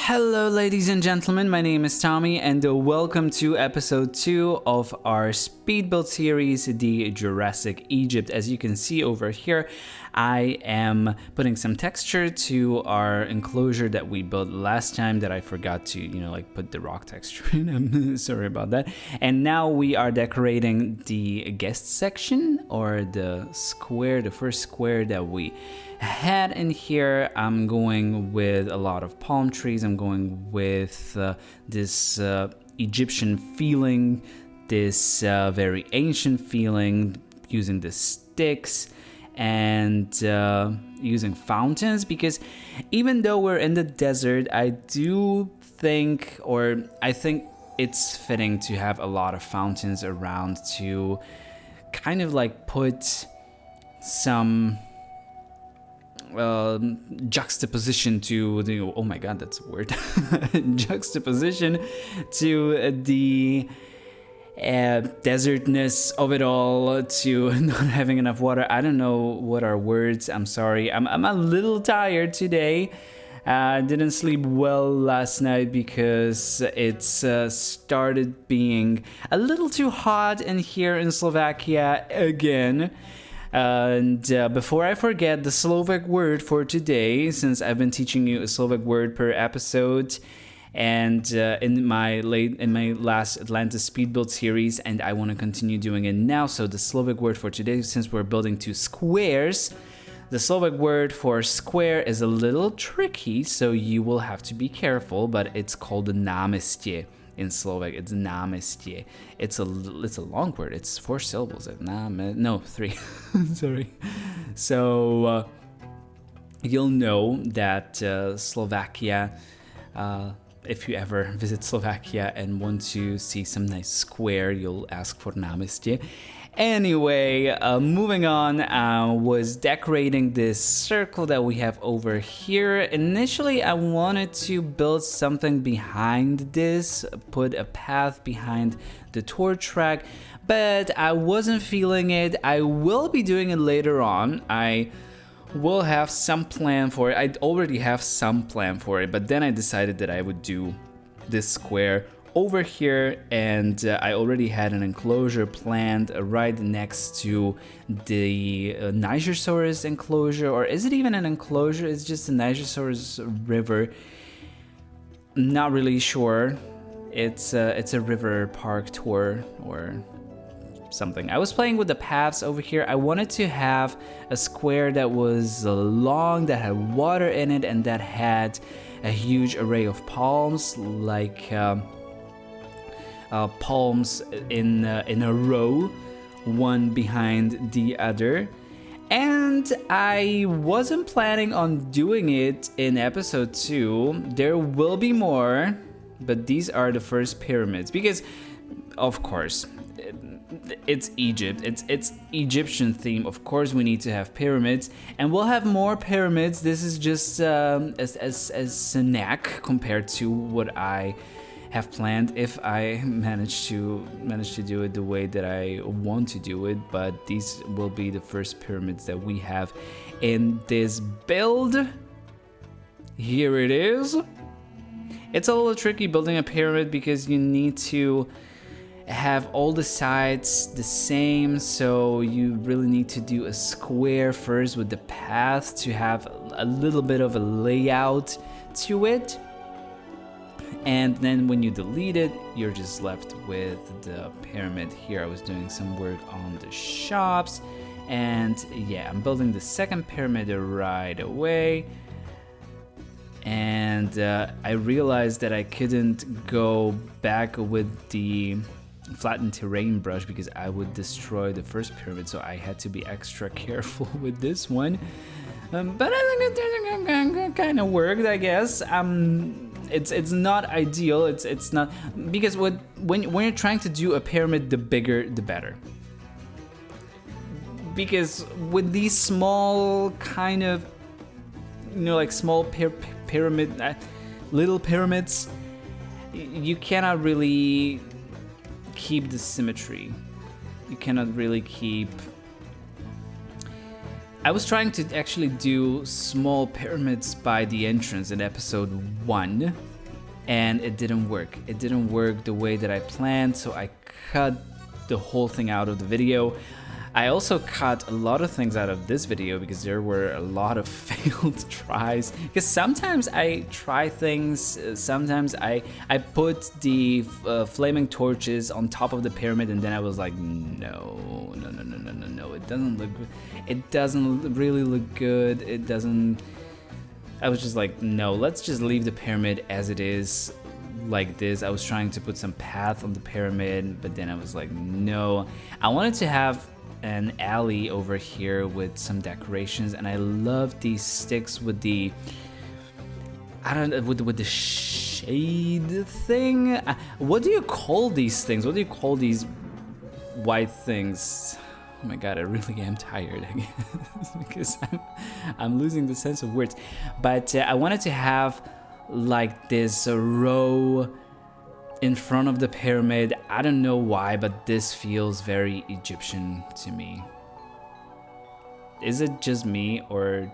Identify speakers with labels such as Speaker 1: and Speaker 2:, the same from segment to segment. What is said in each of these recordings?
Speaker 1: Hello, ladies and gentlemen, my name is Tommy, and welcome to episode 2 of our speed build series, the Jurassic Egypt. As you can see over here, I am putting some texture to our enclosure that we built last time that I forgot to, put the rock texture in. I'm sorry about that. And now we are decorating the guest section, or the first square that we had in here. I'm going with a lot of palm trees. I'm going with this Egyptian feeling, this very ancient feeling, using the sticks and using fountains, because even though we're in the desert, I think it's fitting to have a lot of fountains around to kind of like put some juxtaposition to the, oh my god, that's a word, juxtaposition to the desertness of it all, to not having enough water. I don't know what are words. I'm sorry. I'm a little tired today. I didn't sleep well last night because it's started being a little too hot in here in Slovakia again. And before I forget, the Slovak word for today, since I've been teaching you a Slovak word per episode, and in my last Atlanta speed build series, and I want to continue doing it now. So the Slovak word for today, since we're building two squares, the Slovak word for square is a little tricky, so you will have to be careful. But it's called námestie. In Slovak, it's námestie. It's a long word. It's 4 syllables. 3. Sorry. So you'll know that Slovakia. If you ever visit Slovakia and want to see some nice square, you'll ask for námestie. Anyway, moving on, was decorating this circle that we have over here. Initially, I wanted to build something behind this, put a path behind the tour track, but I wasn't feeling it. I will be doing it later on. I will have some plan for it. I already have some plan for it, but then I decided that I would do this square over here, and I already had an enclosure planned right next to the Nigersaurus enclosure. Or is it even an enclosure? It's just the Nigersaurus river. Not really sure. It's a river park tour or something. I was playing with the paths over here. I wanted to have a square that was long, that had water in it, and that had a huge array of palms, like palms in a row, one behind the other. And I wasn't planning on doing it in episode 2. There will be more, but these are the first pyramids, because of course it's Egypt, it's Egyptian theme. Of course we need to have pyramids, and we'll have more pyramids. This is just as a snack compared to what I have planned, if I manage to do it the way that I want to do it. But these will be the first pyramids that we have in this build. Here it is. It's a little tricky building a pyramid because you need to have all the sides the same, so you really need to do a square first with the path to have a little bit of a layout to it. And then when you delete it, you're just left with the pyramid. Here I was doing some work on the shops, and yeah, I'm building the second pyramid right away. And I realized that I couldn't go back with the flattened terrain brush because I would destroy the first pyramid, so I had to be extra careful with this one. But I think it kind of worked, I guess. It's not ideal. It's not, because when you're trying to do a pyramid, the bigger the better. Because with these small kind of, like small pyramid, little pyramids, you cannot really keep the symmetry. You cannot really keep. I was trying to actually do small pyramids by the entrance in episode 1, and it didn't work. It didn't work the way that I planned, so I cut the whole thing out of the video. I also cut a lot of things out of this video because there were a lot of failed tries. Because sometimes I try things, sometimes I put the flaming torches on top of the pyramid, and then I was like, no, it doesn't look good. It doesn't really look good. It doesn't. I was just like, no, let's just leave the pyramid as it is, like this. I was trying to put some path on the pyramid, but then I was like, no. I wanted to have an alley over here with some decorations, and I love these sticks with the, I don't know, with the shade thing. What do you call these things? What do you call these white things? Oh my god, I really am tired again because I'm losing the sense of words. But I wanted to have like this row in front of the pyramid. I don't know why, but this feels very Egyptian to me. Is it just me, or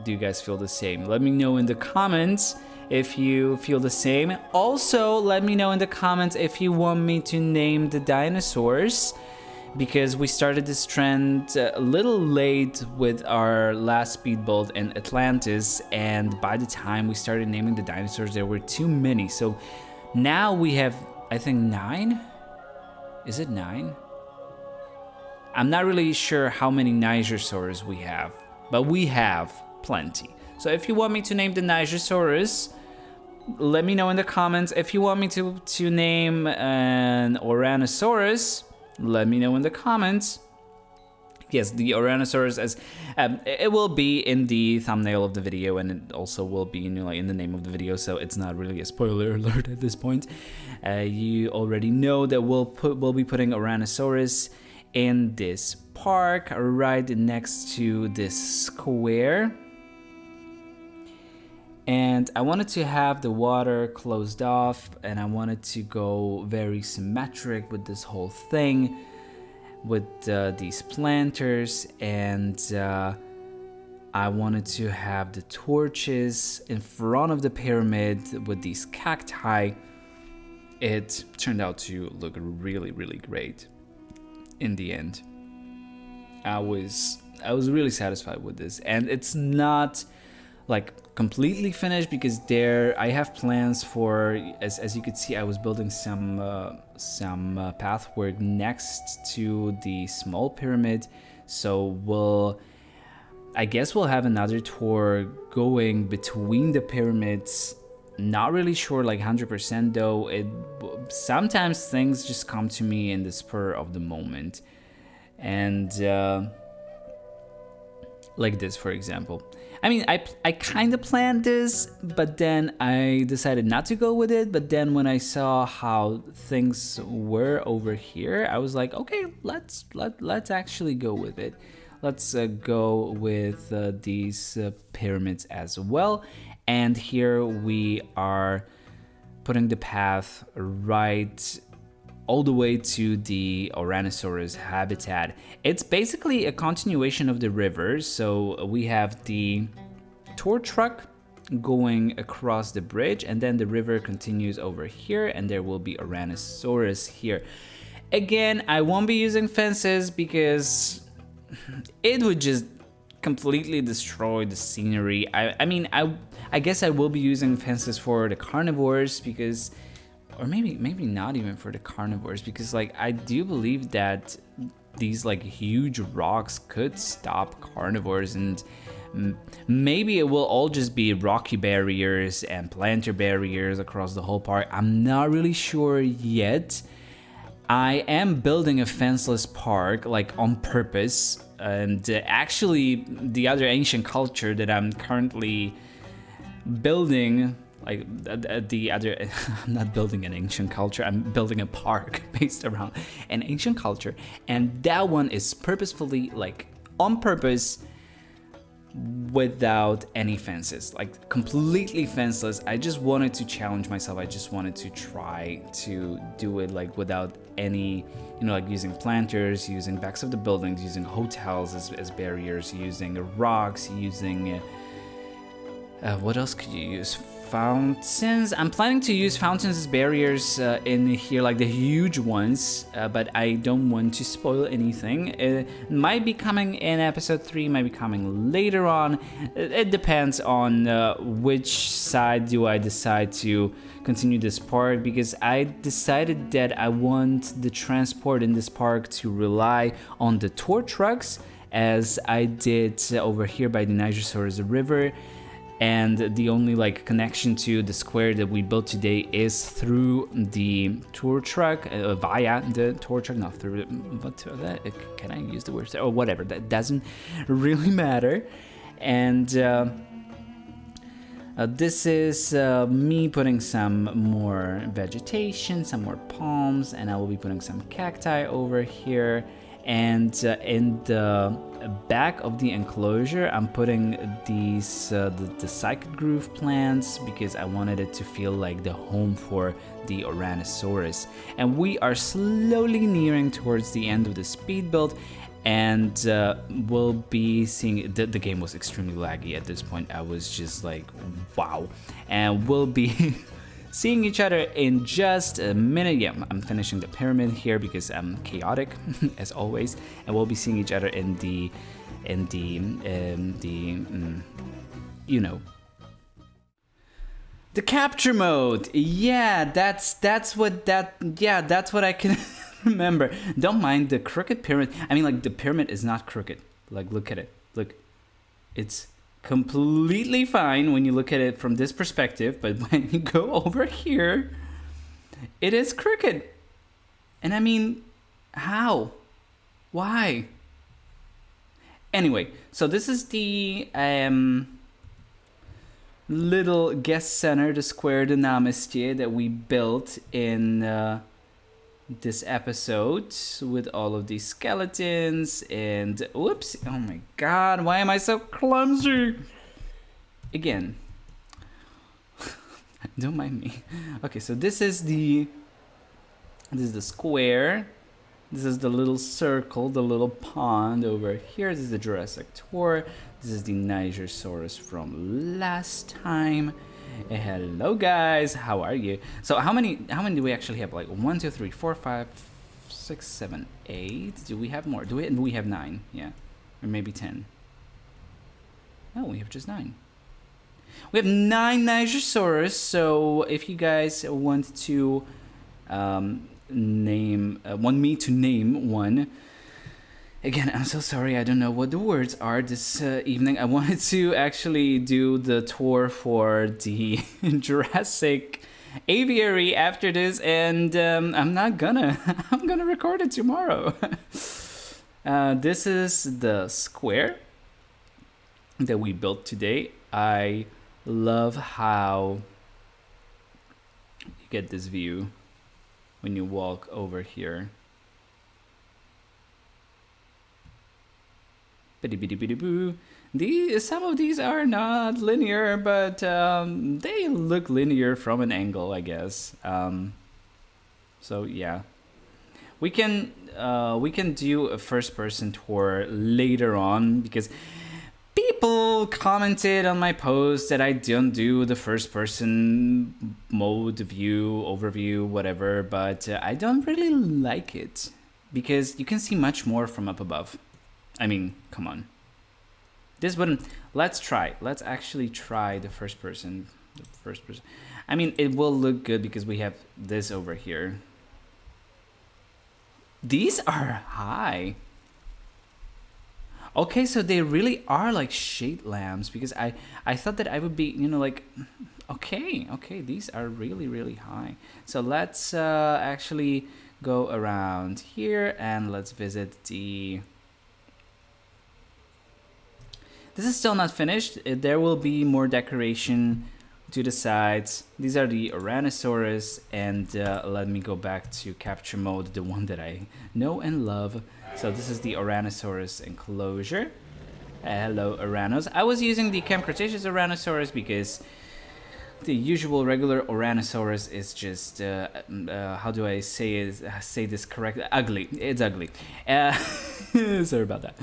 Speaker 1: do you guys feel the same? Let me know in the comments if you feel the same. Also, let me know in the comments if you want me to name the dinosaurs, because we started this trend a little late with our last speed build in Atlantis, and by the time we started naming the dinosaurs, there were too many. So now we have, I think, 9? Is it 9? I'm not really sure how many Nigersaurus we have, but we have plenty. So if you want me to name the Nigersaurus, let me know in the comments. If you want me to name an Ouranosaurus, let me know in the comments. Yes, the Ouranosaurus, as it will be in the thumbnail of the video, and it also will be in the name of the video, so it's not really a spoiler alert at this point. You already know that we'll be putting Ouranosaurus in this park right next to this square. And I wanted to have the water closed off, and I wanted to go very symmetric with this whole thing, with these planters, and I wanted to have the torches in front of the pyramid with these cacti. It turned out to look really, really great in the end. I was really satisfied with this, and it's not like completely finished because I have plans for, as you could see, I was building some pathwork next to the small pyramid. So I guess we'll have another tour going between the pyramids. Not really sure, like 100% though. Sometimes things just come to me in the spur of the moment, and like this, for example. I mean, I kind of planned this, but then I decided not to go with it. But then when I saw how things were over here, I was like, okay, let's actually go with it. Let's go with these pyramids as well. And here we are putting the path right all the way to the Ouranosaurus Habitat. It's basically a continuation of the river. So we have the tour truck going across the bridge, and then the river continues over here, and there will be Ouranosaurus here. Again, I won't be using fences because it would just completely destroy the scenery. I mean, I guess I will be using fences for the carnivores, because, or maybe not even for the carnivores, because like I do believe that these like huge rocks could stop carnivores, and maybe it will all just be rocky barriers and planter barriers across the whole park. I'm not really sure yet. I am building a fenceless park, like on purpose, and actually the other ancient culture that I'm currently building, like the other, I'm not building an ancient culture, I'm building a park based around an ancient culture, and that one is purposefully, like on purpose, without any fences, like completely fenceless. I just wanted to challenge myself. I just wanted to try to do it like without any, like using planters, using backs of the buildings, using hotels as barriers, using rocks, using what else could you use? fountains. I'm planning to use fountains as barriers in here, like the huge ones, but I don't want to spoil anything. It might be coming in episode 3, might be coming later on. It depends on which side do I decide to continue this park, because I decided that I want the transport in this park to rely on the tour trucks, as I did over here by the Nigersaurus River. And the only like connection to the square that we built today is through the tour truck, via the tour truck, not through it. What can I use the word or whatever? That doesn't really matter. And this is me putting some more vegetation, some more palms, and I will be putting some cacti over here. And in the back of the enclosure, I'm putting these the cycad groove plants, because I wanted it to feel like the home for the Ouranosaurus. And we are slowly nearing towards the end of the speed build, and we'll be seeing the game was extremely laggy at this point. I was just like, wow. And we'll be seeing each other in just a minute. Yeah, I'm finishing the pyramid here because I'm chaotic as always, and we'll be seeing each other in the you know, the capture mode. Yeah, that's what I can remember. Don't mind the crooked pyramid. I mean, like, the pyramid is not crooked. Like, look at it. Look, it's completely fine when you look at it from this perspective, but when you go over here, it is crooked. And I mean, how? Why? Anyway, so this is the little guest center, the square de Namaste that we built in this episode with all of these skeletons and whoops, oh my god, why am I so clumsy again? Don't mind me. Okay, so this is the square, this is the little circle, the little pond over here. This is the Jurassic tour. This is the Nigersaurus from last time. Hello guys, how are you? So how many do we actually have? Like 1, 2, 3, 4, 5, 6, 7, 8. Do we have more? Do we have 9? Yeah, or maybe 10. No, we have just 9. We have 9 Nigersaurus. So if you guys want to want me to name one. Again, I'm so sorry, I don't know what the words are this evening. I wanted to actually do the tour for the Jurassic Aviary after this, and I'm gonna record it tomorrow. This is the square that we built today. I love how you get this view when you walk over here. Some of these are not linear, but they look linear from an angle, I guess. So yeah, we can do a first-person tour later on, because people commented on my post that I don't do the first-person mode view, overview, whatever. But I don't really like it, because you can see much more from up above. I mean, come on. This wouldn't. Let's actually try the first person. I mean, it will look good because we have this over here. These are high. Okay, so they really are like shade lamps, because I thought that I would be, you know, like, okay, these are really, really high. So let's actually go around here and let's visit the... This is still not finished. There will be more decoration to the sides. These are the Ouranosaurus, and let me go back to capture mode, the one that I know and love. So this is the Ouranosaurus enclosure. Hello, Ouranos. I was using the Camp Cretaceous Ouranosaurus because the usual regular Ouranosaurus is just how do I say this correctly? Ugly. It's ugly. Sorry about that.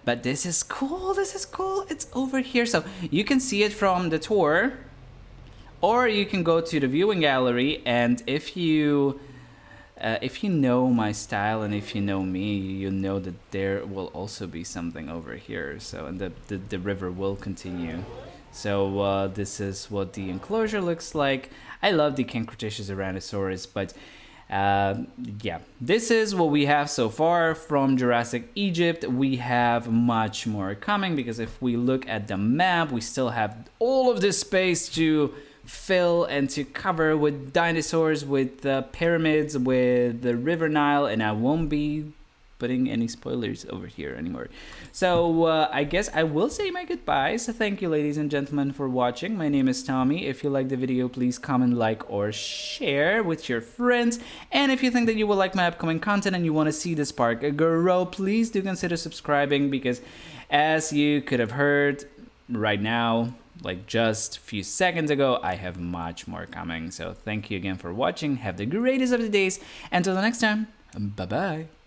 Speaker 1: But this is cool. It's over here, so you can see it from the tour. or you can go to the viewing gallery, and if you know my style and if you know me, you know that there will also be something over here. So, and the river will continue. So this is what the enclosure looks like. I love the King Cretaceous Ouranosaurus, but yeah, this is what we have so far from Jurassic Egypt. We have much more coming, because if we look at the map, we still have all of this space to fill and to cover with dinosaurs, with pyramids, with the River Nile, and I won't be putting any spoilers over here anymore. So I guess I will say my goodbyes. Thank you, ladies and gentlemen, for watching. My name is Tommy. If you like the video, please comment, like, or share with your friends. And if you think that you will like my upcoming content and you want to see this park grow, please do consider subscribing, because as you could have heard right now, like just a few seconds ago, I have much more coming. So thank you again for watching. Have the greatest of the days. Until the next time, bye-bye.